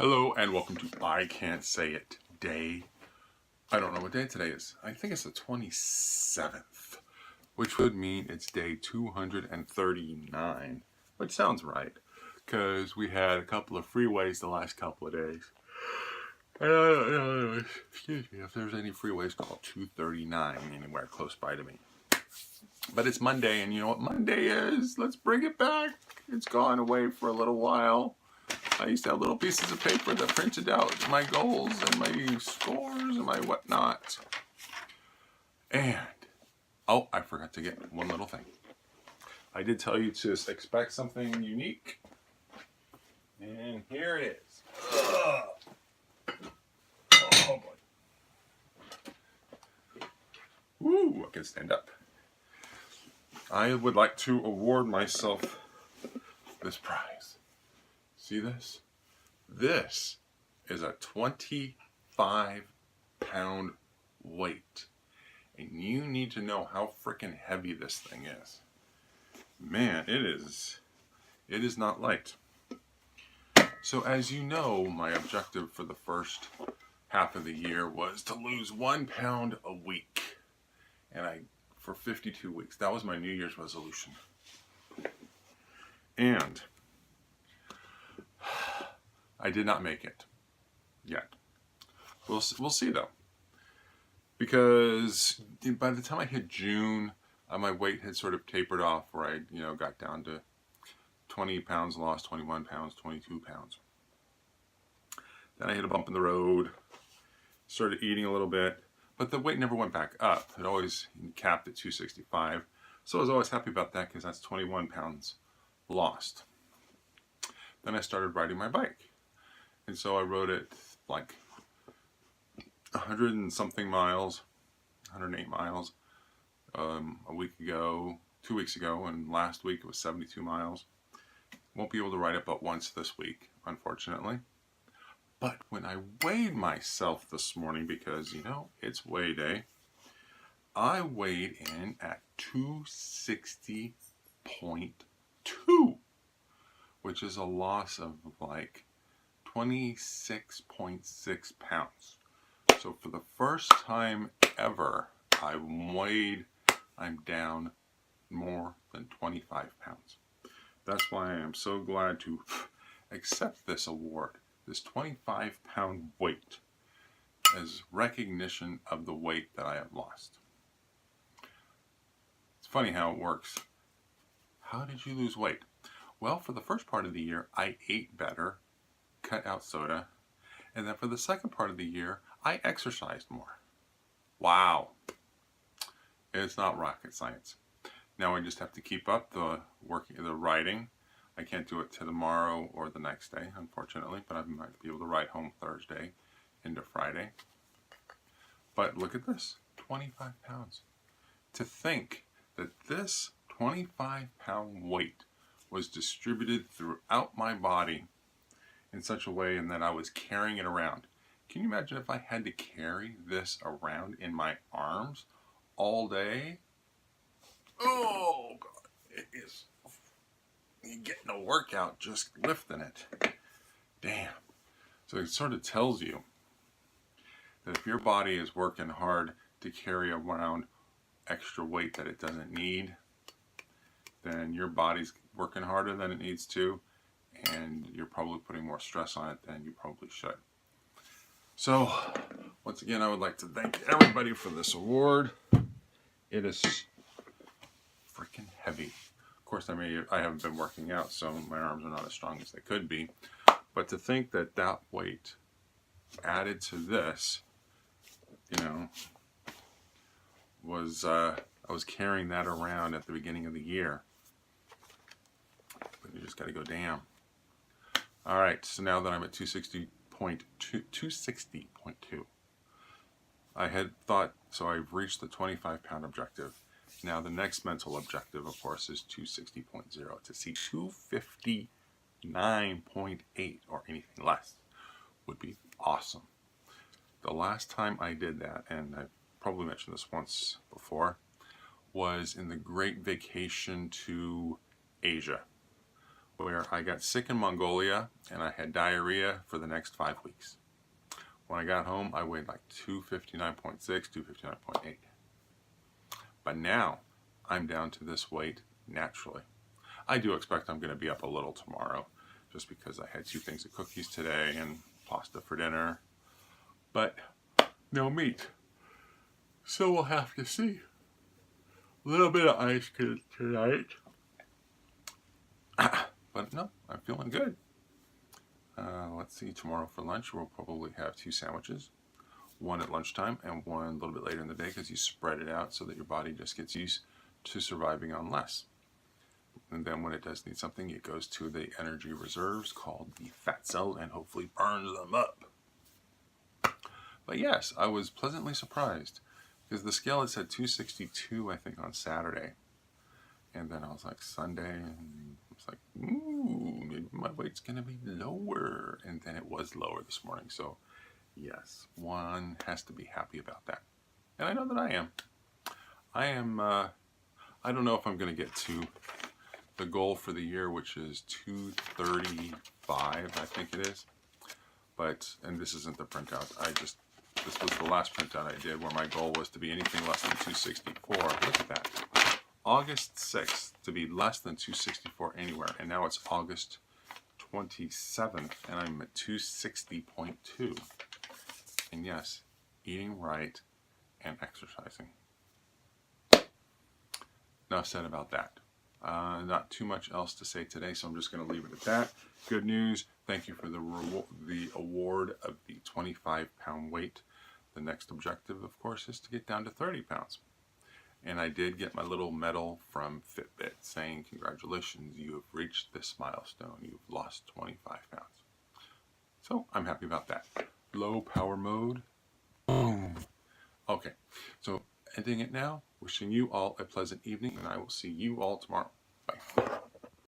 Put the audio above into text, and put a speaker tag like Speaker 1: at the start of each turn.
Speaker 1: Hello and welcome to I Can't Say It Day. I don't know what day today is. I think it's the 27th, which would mean it's day 239, which sounds right because we had a couple of freeways the last couple of days. And I don't know, excuse me, if there's any freeways called 239 anywhere close by to me. But it's Monday, and you know what Monday is? Let's bring it back. It's gone away for a little while. I used to have little pieces of paper that printed out my goals and my scores and my whatnot. And, oh, I forgot to get one little thing. I did tell you to expect something unique. And here it is. Oh, boy. Woo, I can stand up. I would like to award myself this prize. See this? This is a 25-pound weight. And you need to know how freaking heavy this thing is. Man, it is not light. So as you know, my objective for the first half of the year was to lose 1 pound a week. And for 52 weeks. That was my New Year's resolution. And I did not make it yet. We'll see though, because by the time I hit June, my weight had sort of tapered off, where I got down to 20 pounds lost, 21 pounds, 22 pounds. Then I hit a bump in the road, started eating a little bit, but the weight never went back up. It always capped at 265. So I was always happy about that because that's 21 pounds lost. Then I started riding my bike. And so I rode it like 100 and something miles, 108 miles a week ago, 2 weeks ago, and last week it was 72 miles. Won't be able to ride it but once this week, unfortunately. But when I weighed myself this morning, because, it's weigh day, I weighed in at 260.2, which is a loss of like 26.6 pounds. So for the first time ever, I'm down more than 25 pounds. That's why I am so glad to accept this award, this 25-pound weight, as recognition of the weight that I have lost. It's funny how it works. How did you lose weight? Well, for the first part of the year, I ate better, cut out soda, and then for the second part of the year, I exercised more. Wow. It's not rocket science. Now I just have to keep up the riding. I can't do it tomorrow or the next day, unfortunately, but I might be able to ride home Thursday into Friday. But look at this, 25 pounds. To think that this 25-pound weight was distributed throughout my body in such a way and that I was carrying it around. Can you imagine if I had to carry this around in my arms all day? Oh, God, you're getting a workout just lifting it. Damn. So it sort of tells you that if your body is working hard to carry around extra weight that it doesn't need, then your body's working harder than it needs to, and you're probably putting more stress on it than you probably should. So, once again, I would like to thank everybody for this award. It is freaking heavy. Of course, I haven't been working out, so my arms are not as strong as they could be. But to think that that weight added to this, I was carrying that around at the beginning of the year. But you just got to go down. All right, so now that I'm at 260.2, I had thought, so I've reached the 25-pound objective. Now the next mental objective, of course, is 260.0, to see 259.8 or anything less would be awesome. The last time I did that, and I've probably mentioned this once before, was in the Great Vacation to Asia, where I got sick in Mongolia and I had diarrhea for the next 5 weeks. When I got home, I weighed like 259.6, 259.8. But now I'm down to this weight naturally. I do expect I'm going to be up a little tomorrow just because I had 2 things of cookies today and pasta for dinner. But no meat. So we'll have to see. A little bit of ice cream tonight. But no, I'm feeling good. Let's see, tomorrow for lunch we'll probably have 2 sandwiches. One at lunchtime and one a little bit later in the day because you spread it out so that your body just gets used to surviving on less. And then when it does need something, it goes to the energy reserves called the fat cell and hopefully burns them up. But yes, I was pleasantly surprised because the scale had said 262, I think, on Saturday. And then I was like, Sunday, and I was like, ooh, maybe my weight's going to be lower. And then it was lower this morning. So, yes, one has to be happy about that. And I know that I am. I don't know if I'm going to get to the goal for the year, which is 235, I think it is. But, and this isn't the printout. This was the last printout I did where my goal was to be anything less than 264. Look at that. August 6th to be less than 264 anywhere, and now it's August 27th and I'm at 260.2. And yes, eating right and exercising. Enough said about that. Not too much else to say today, so I'm just going to leave it at that. Good news, thank you for the award of the 25-pound weight. The next objective, of course, is to get down to 30 pounds. And I did get my little medal from Fitbit saying, congratulations, you have reached this milestone. You've lost 25 pounds. So I'm happy about that. Low power mode. Boom. Okay, so ending it now. Wishing you all a pleasant evening, and I will see you all tomorrow. Bye.